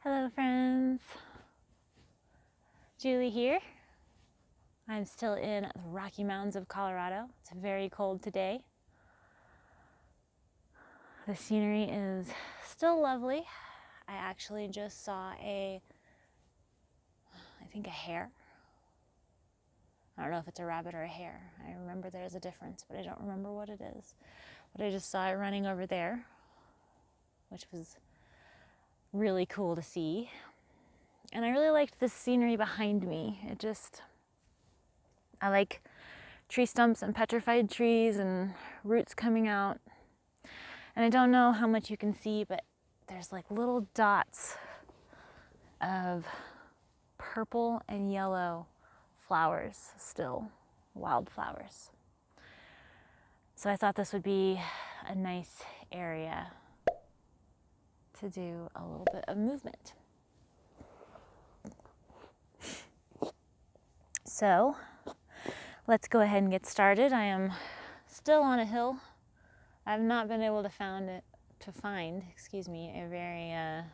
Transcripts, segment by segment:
Hello friends, Julie here. I'm still in the Rocky Mountains of Colorado. It's very cold today. The scenery is still lovely. I actually just saw I think a hare. I don't know if it's a rabbit or a hare. I remember there's a difference, but I don't remember what it is. But I just saw it running over there, which was really cool to see. And I really liked the scenery behind me. I like tree stumps and petrified trees and roots coming out. And I don't know how much you can see, but there's like little dots of purple and yellow flowers still, wildflowers. So I thought this would be a nice area to do a little bit of movement. So let's go ahead and get started. I am still on a hill. I've not been able to find a very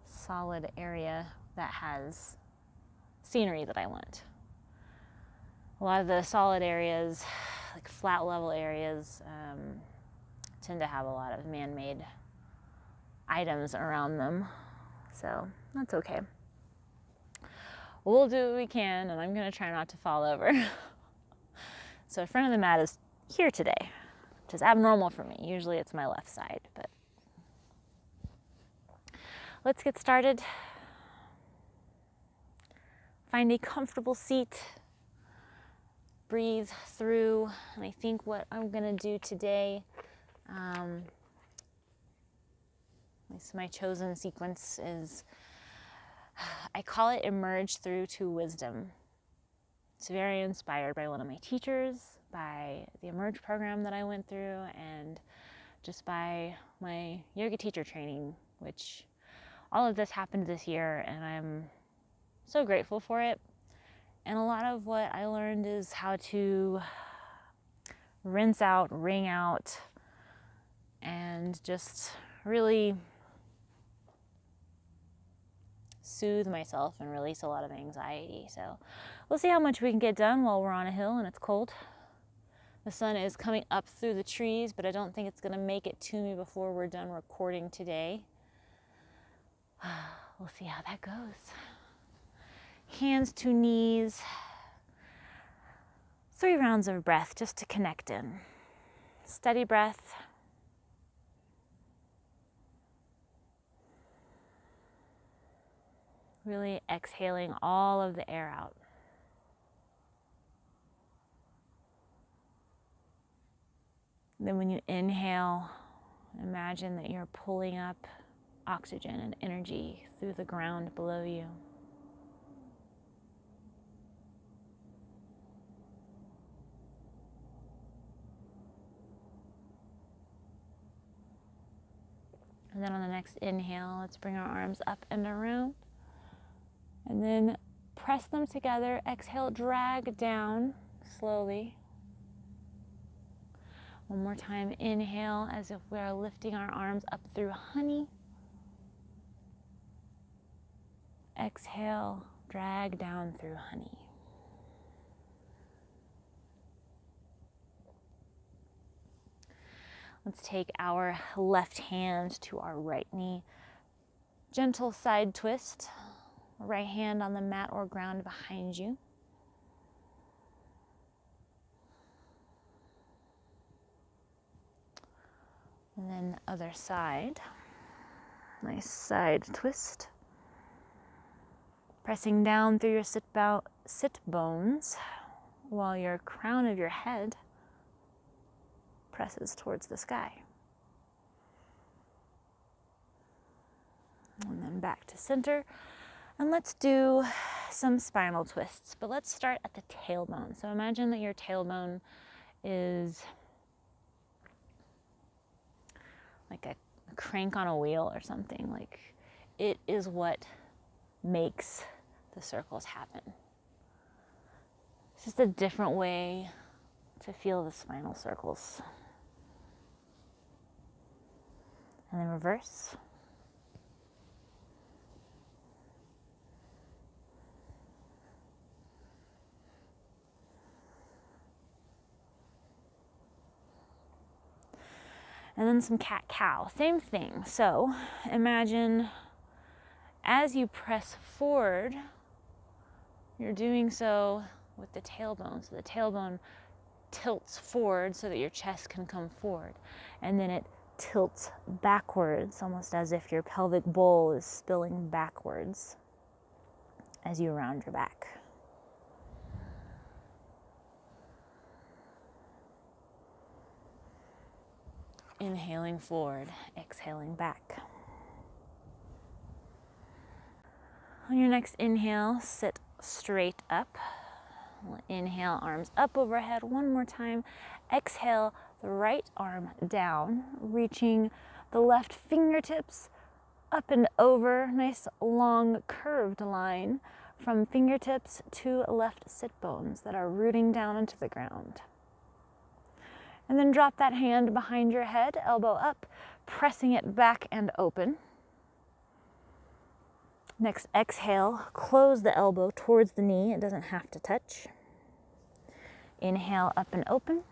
solid area that has scenery that I want. A lot of the solid areas, like flat level areas, tend to have a lot of man-made items around them, so that's okay. We'll do what we can, and I'm going to try not to fall over. So front of the mat is here today, which is abnormal for me. Usually it's my left side, but let's get started. Find a comfortable seat. Breathe through, and I think what I'm going to do today, at least my chosen sequence, is I call it Emerge Through to Wisdom. It's very inspired by one of my teachers, by the Emerge program that I went through, and just by my yoga teacher training, which all of this happened this year, and I'm so grateful for it. And a lot of what I learned is how to rinse out, wring out, and just really soothe myself and release a lot of anxiety. So we'll see how much we can get done while we're on a hill and it's cold. The sun is coming up through the trees, but I don't think it's going to make it to me before we're done recording today. We'll see how that goes. Hands to knees. 3 rounds of breath just to connect in. Steady breath. Really exhaling all of the air out. Then when you inhale, imagine that you're pulling up oxygen and energy through the ground below you. And then on the next inhale, let's bring our arms up and around. And then press them together. Exhale, drag down slowly. One more time, inhale as if we are lifting our arms up through honey. Exhale, drag down through honey. Let's take our left hand to our right knee. Gentle side twist. Right hand on the mat or ground behind you. And then the other side. Nice side twist. Pressing down through your sit bones while your crown of your head presses towards the sky. And then back to center. And let's do some spinal twists, but let's start at the tailbone. So imagine that your tailbone is like a crank on a wheel or something. Like it is what makes the circles happen. It's just a different way to feel the spinal circles. And then reverse. And then some cat-cow, same thing. So imagine as you press forward, you're doing so with the tailbone. So the tailbone tilts forward so that your chest can come forward. And then it tilts backwards, almost as if your pelvic bowl is spilling backwards as you round your back. Inhaling forward, exhaling back. On your next inhale, sit straight up. Inhale, arms up overhead. One more time. Exhale, the right arm down, reaching the left fingertips up and over. Nice long curved line from fingertips to left sit bones that are rooting down into the ground. And then drop that hand behind your head, elbow up, pressing it back and open. Next, exhale, close the elbow towards the knee. It doesn't have to touch. Inhale, up and open.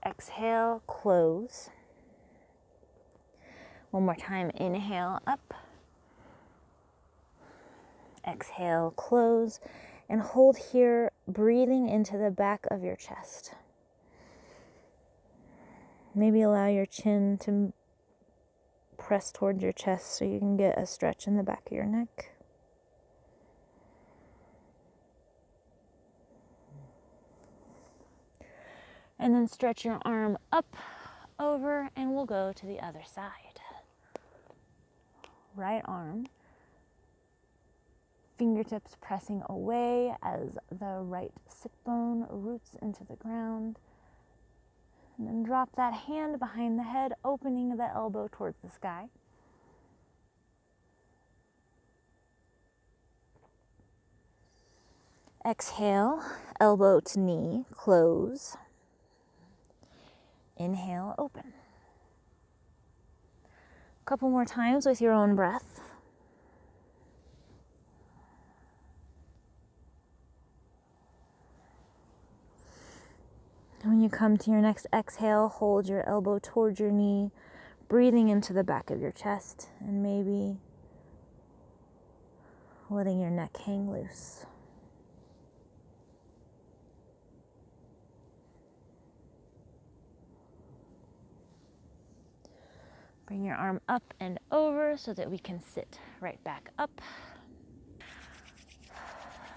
Exhale, close. One more time, inhale, up. Exhale, close. And hold here, breathing into the back of your chest. Maybe allow your chin to press towards your chest so you can get a stretch in the back of your neck. And then stretch your arm up, over, and we'll go to the other side. Right arm. Fingertips pressing away as the right sit bone roots into the ground. And then drop that hand behind the head, opening the elbow towards the sky. Exhale, elbow to knee, close. Inhale, open. A couple more times with your own breath. When you come to your next exhale, hold your elbow towards your knee, breathing into the back of your chest, and maybe letting your neck hang loose. Bring your arm up and over so that we can sit right back up.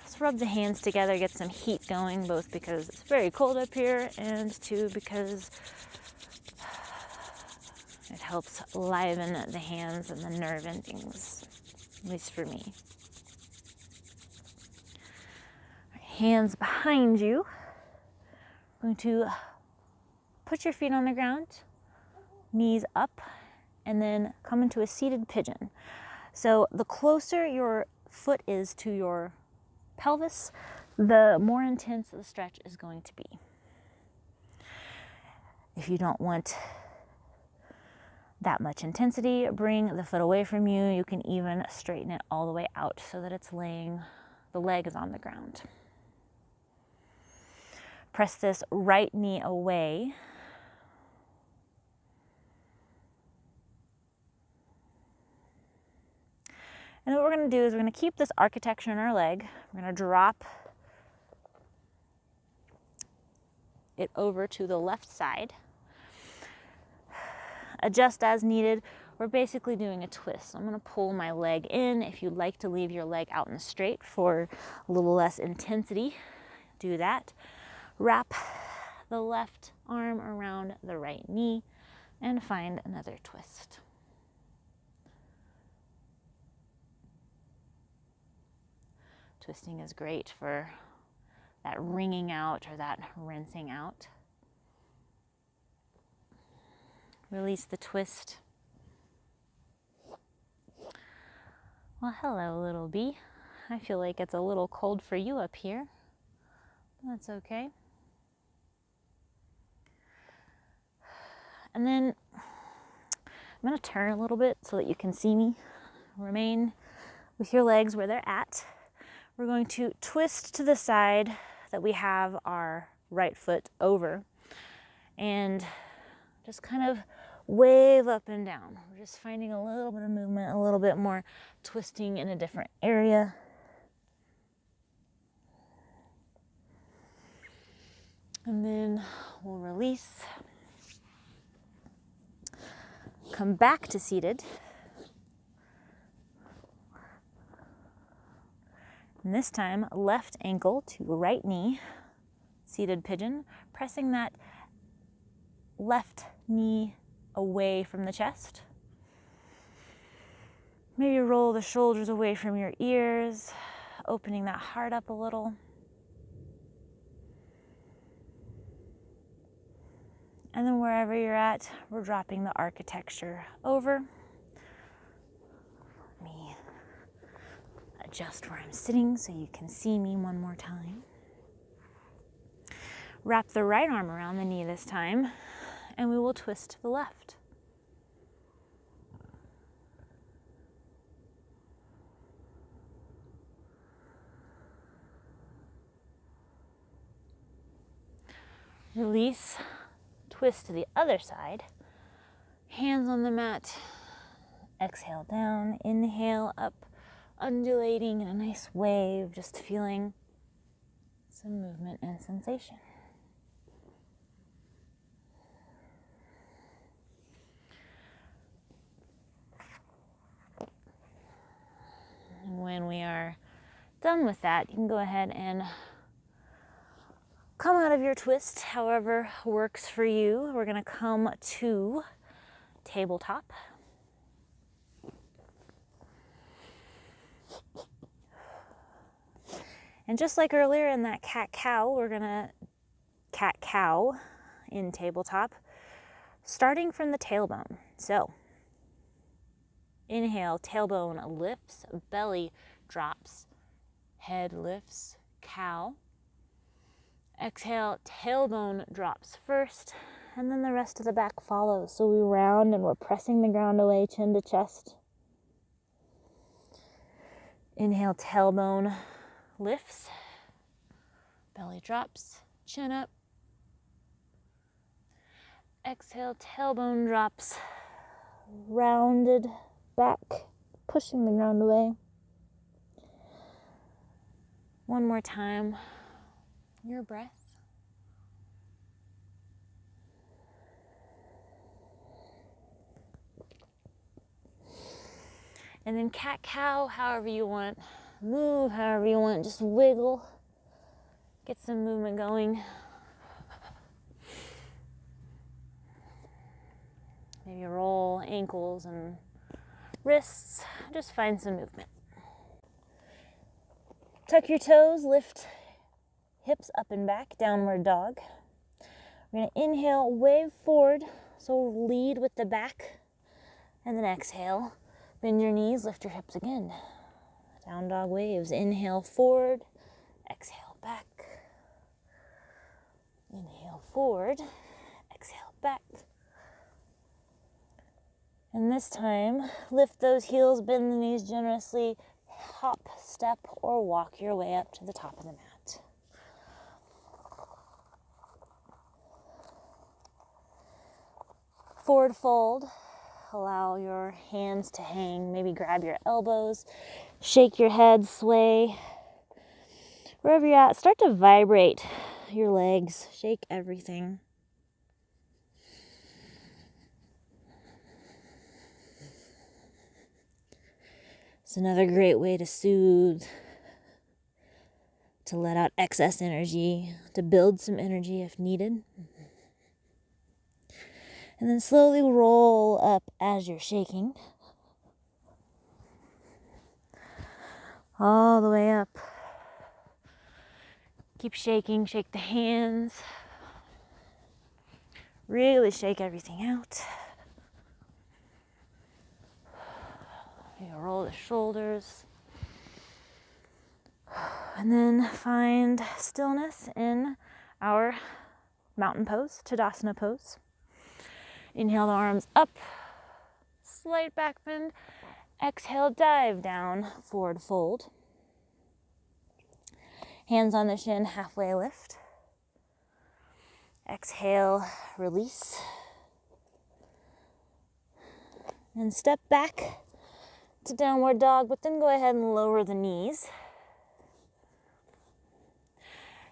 Let's rub the hands together, get some heat going, both because it's very cold up here and two, because it helps liven the hands and the nerve endings, at least for me. Hands behind you. Going to put your feet on the ground, knees up, and then come into a seated pigeon. So the closer your foot is to your pelvis, the more intense the stretch is going to be. If you don't want that much intensity, bring the foot away from you. You can even straighten it all the way out so that it's laying, the leg is on the ground. Press this right knee away. And what we're going to do is we're going to keep this architecture in our leg. We're going to drop it over to the left side. Adjust as needed. We're basically doing a twist. I'm going to pull my leg in. If you'd like to leave your leg out and straight for a little less intensity, do that. Wrap the left arm around the right knee and find another twist. Twisting is great for that wringing out or that rinsing out. Release the twist. Well, hello, little bee. I feel like it's a little cold for you up here. That's okay. And then I'm going to turn a little bit so that you can see me. Remain with your legs where they're at. We're going to twist to the side that we have our right foot over. And just kind of wave up and down. We're just finding a little bit of movement, a little bit more twisting in a different area. And then we'll release. Come back to seated. And this time, left ankle to right knee, seated pigeon, pressing that left knee away from the chest. Maybe roll the shoulders away from your ears, opening that heart up a little. And then wherever you're at, we're dropping the architecture over. Let me adjust where I'm sitting so you can see me one more time. Wrap the right arm around the knee this time, and we will twist to the left. Release, twist to the other side. Hands on the mat. Exhale down, inhale up, undulating in a nice wave, just feeling some movement and sensation. And when we are done with that, you can go ahead and come out of your twist, however works for you. We're going to come to tabletop. And just like earlier in that cat-cow, we're going to cat-cow in tabletop, starting from the tailbone. So, inhale, tailbone lifts, belly drops, head lifts, cow. Exhale, tailbone drops first, and then the rest of the back follows. So we round and we're pressing the ground away, chin to chest. Inhale, tailbone lifts, belly drops, chin up. Exhale, tailbone drops, rounded back, pushing the ground away. One more time. Your breath. And then cat-cow, however you want. Move however you want. Just wiggle. Get some movement going. Maybe roll ankles and wrists. Just find some movement. Tuck your toes, lift hips up and back, downward dog. We're going to inhale, wave forward, so lead with the back, and then exhale, bend your knees, lift your hips again. Down dog waves, inhale forward, exhale back. Inhale forward, exhale back. And this time, lift those heels, bend the knees generously, hop, step, or walk your way up to the top of the mat. Forward fold, allow your hands to hang, maybe grab your elbows, shake your head, sway. Wherever you're at, start to vibrate your legs, shake everything. It's another great way to soothe, to let out excess energy, to build some energy if needed. And then slowly roll up as you're shaking. All the way up. Keep shaking, shake the hands. Really shake everything out. You roll the shoulders. And then find stillness in our mountain pose, Tadasana pose. Inhale the arms up, slight back bend. Exhale, dive down, forward fold. Hands on the shin, halfway lift. Exhale, release. And step back to downward dog, but then go ahead and lower the knees.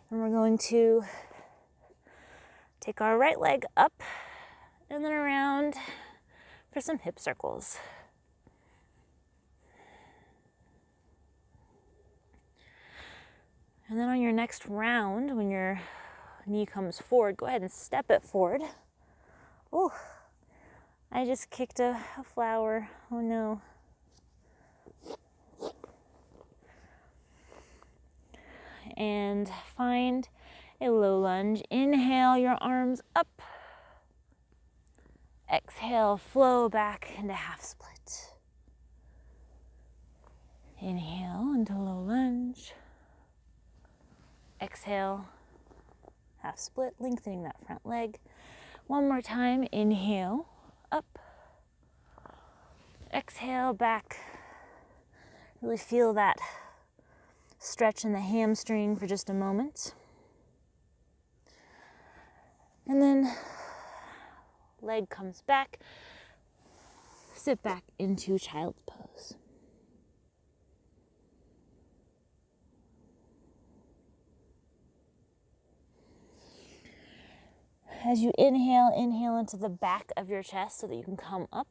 And we're going to take our right leg up and then around for some hip circles. And then on your next round, when your knee comes forward, go ahead and step it forward. Oh, I just kicked a flower. Oh no. And find a low lunge. Inhale your arms up. Exhale, flow back into half split. Inhale into low lunge. Exhale, half split, lengthening that front leg. One more time, inhale, up. Exhale, back. Really feel that stretch in the hamstring for just a moment. And then leg comes back, sit back into child's pose. As you inhale, inhale into the back of your chest so that you can come up.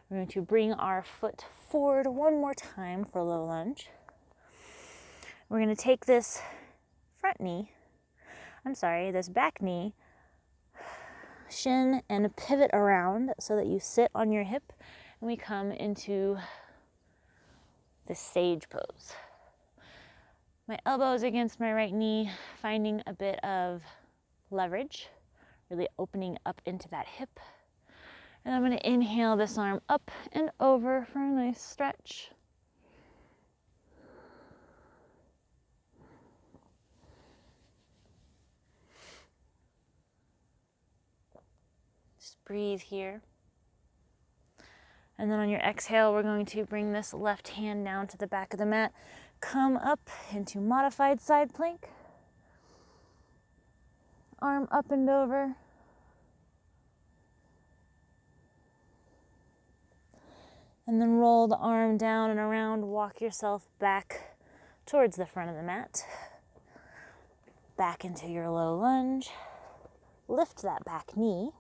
We're going to bring our foot forward one more time for low lunge. We're going to take this this back knee, shin, and pivot around so that you sit on your hip, and we come into the sage pose. My elbows against my right knee, finding a bit of leverage, really opening up into that hip. And I'm going to inhale this arm up and over for a nice stretch. Just breathe here. And then on your exhale, we're going to bring this left hand down to the back of the mat. Come up into modified side plank. Arm up and over. And then roll the arm down and around. Walk yourself back towards the front of the mat. Back into your low lunge. Lift that back knee.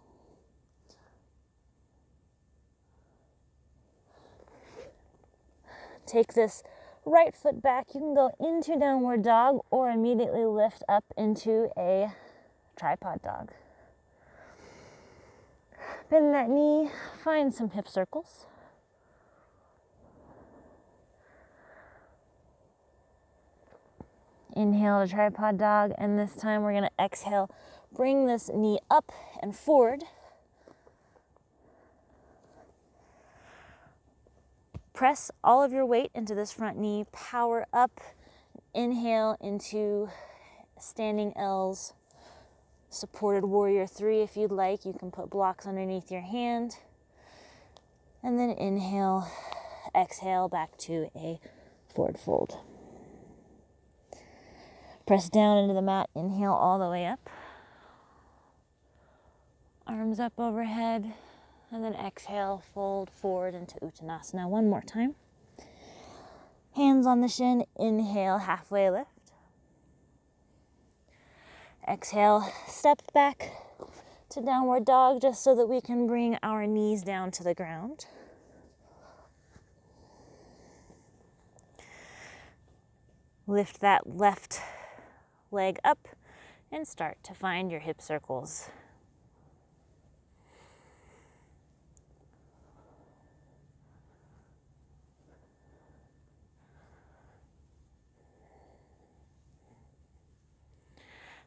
Take this right foot back. You can go into downward dog or immediately lift up into a tripod dog. Bend that knee, find some hip circles. Inhale to tripod dog, and this time we're going to exhale. Bring this knee up and forward. Press all of your weight into this front knee, power up, inhale into standing L's, supported warrior 3 if you'd like. You can put blocks underneath your hand. And then inhale, exhale back to a forward fold. Press down into the mat, inhale all the way up. Arms up overhead, and then exhale, fold forward into Uttanasana. One more time. Hands on the shin, inhale, halfway lift. Exhale, step back to downward dog just so that we can bring our knees down to the ground. Lift that left leg up and start to find your hip circles.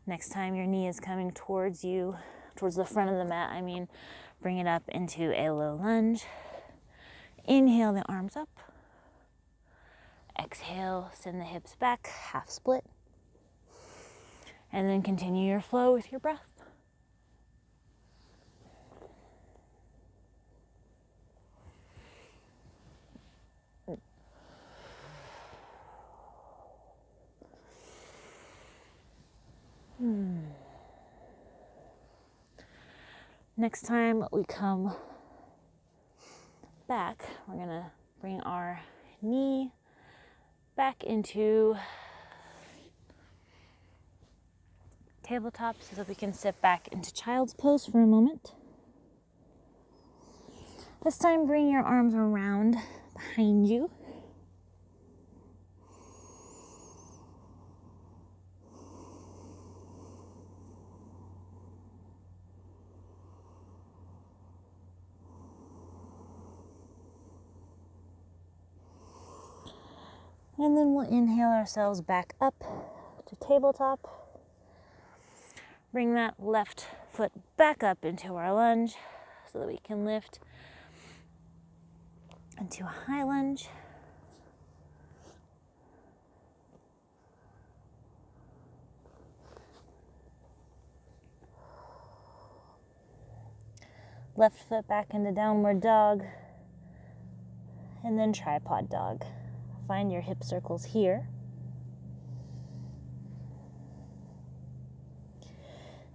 Next time your knee is coming towards you, towards the front of the mat, bring it up into a low lunge. Inhale the arms up. Exhale, send the hips back, half split. And then continue your flow with your breath. Next time we come back, we're gonna bring our knee back into tabletop so that we can sit back into child's pose for a moment. This time, bring your arms around behind you. And then we'll inhale ourselves back up to tabletop. Bring that left foot back up into our lunge so that we can lift into a high lunge. Left foot back into downward dog. And then tripod dog. Find your hip circles here.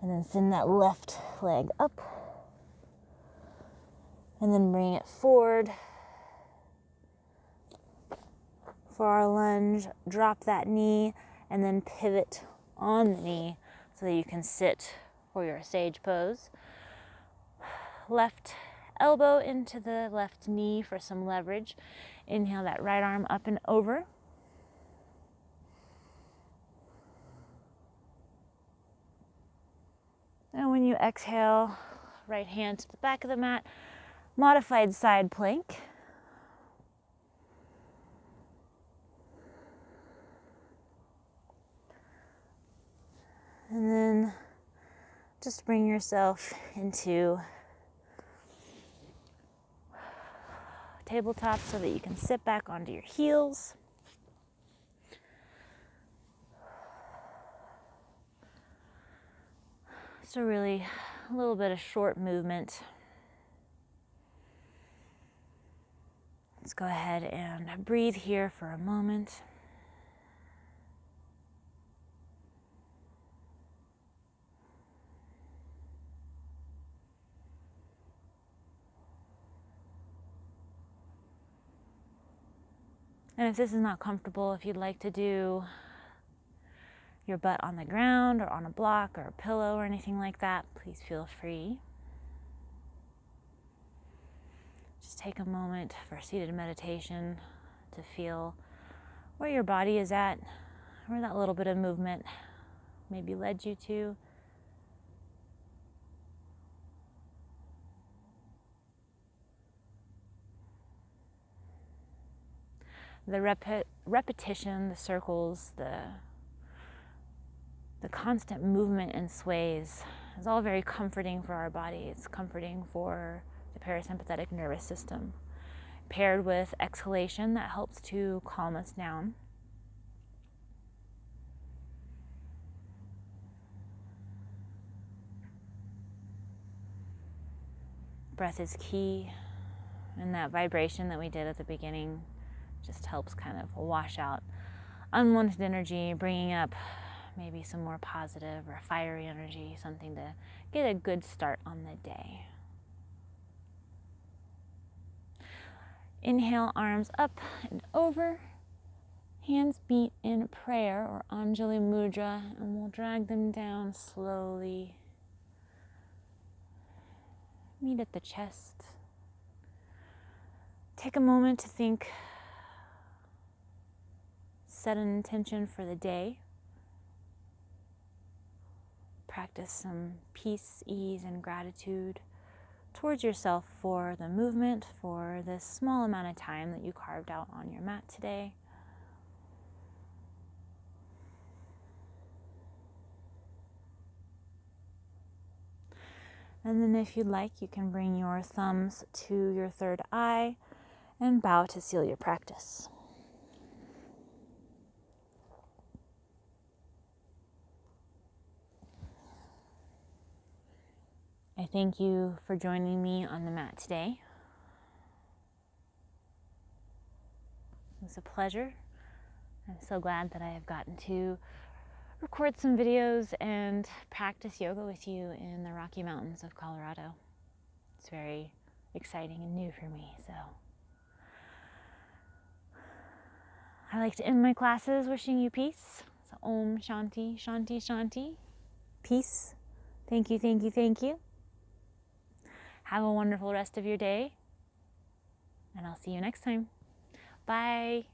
And then send that left leg up. And then bring it forward. For our lunge, drop that knee and then pivot on the knee so that you can sit for your sage pose. Left elbow into the left knee for some leverage. Inhale that right arm up and over. And when you exhale, right hand to the back of the mat, modified side plank. And then just bring yourself into tabletop so that you can sit back onto your heels. So really a little bit of short movement. Let's go ahead and breathe here for a moment. And if this is not comfortable, if you'd like to do your butt on the ground or on a block or a pillow or anything like that, please feel free. Just take a moment for seated meditation to feel where your body is at, where that little bit of movement maybe led you to. The repetition, the circles, the constant movement and sways is all very comforting for our body. It's comforting for the parasympathetic nervous system, paired with exhalation that helps to calm us down. Breath is key, and that vibration that we did at the beginning just helps kind of wash out unwanted energy, bringing up maybe some more positive or fiery energy, something to get a good start on the day. Inhale, arms up and over. Hands meet in prayer or Anjali Mudra, and we'll drag them down slowly. Meet at the chest. Take a moment to think, set an intention for the day. Practice some peace, ease, and gratitude towards yourself for the movement, for this small amount of time that you carved out on your mat today. And then if you'd like, you can bring your thumbs to your third eye and bow to seal your practice. I thank you for joining me on the mat today. It was a pleasure. I'm so glad that I have gotten to record some videos and practice yoga with you in the Rocky Mountains of Colorado. It's very exciting and new for me, so I like to end my classes wishing you peace. So Om Shanti, Shanti, Shanti. Peace. Thank you, thank you, thank you. Have a wonderful rest of your day, and I'll see you next time. Bye.